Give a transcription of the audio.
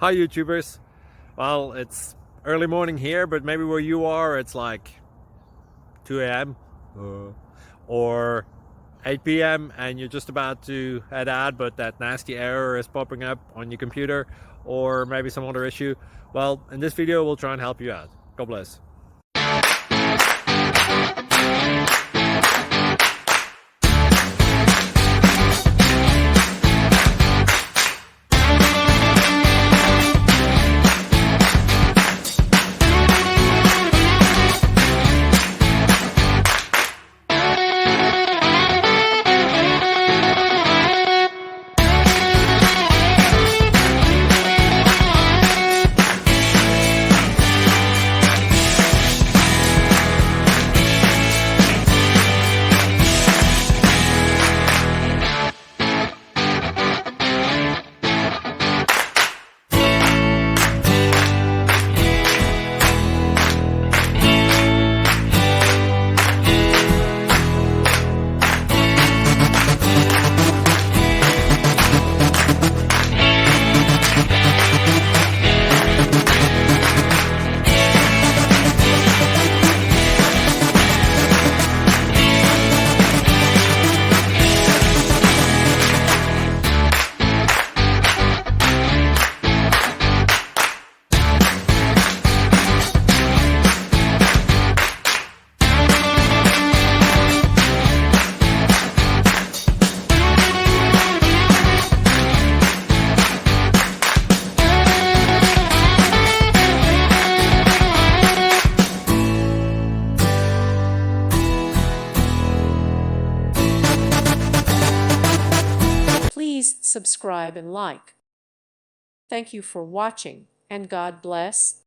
Hi YouTubers. Well, it's early morning here, but maybe where you are it's like 2 a.m. Or 8 p.m. and you're just about to head out, but that nasty error is popping up on your computer, or maybe some other issue. Well, in this video we'll try and help you out. God bless. Please subscribe and like. Thank you for watching, and God bless.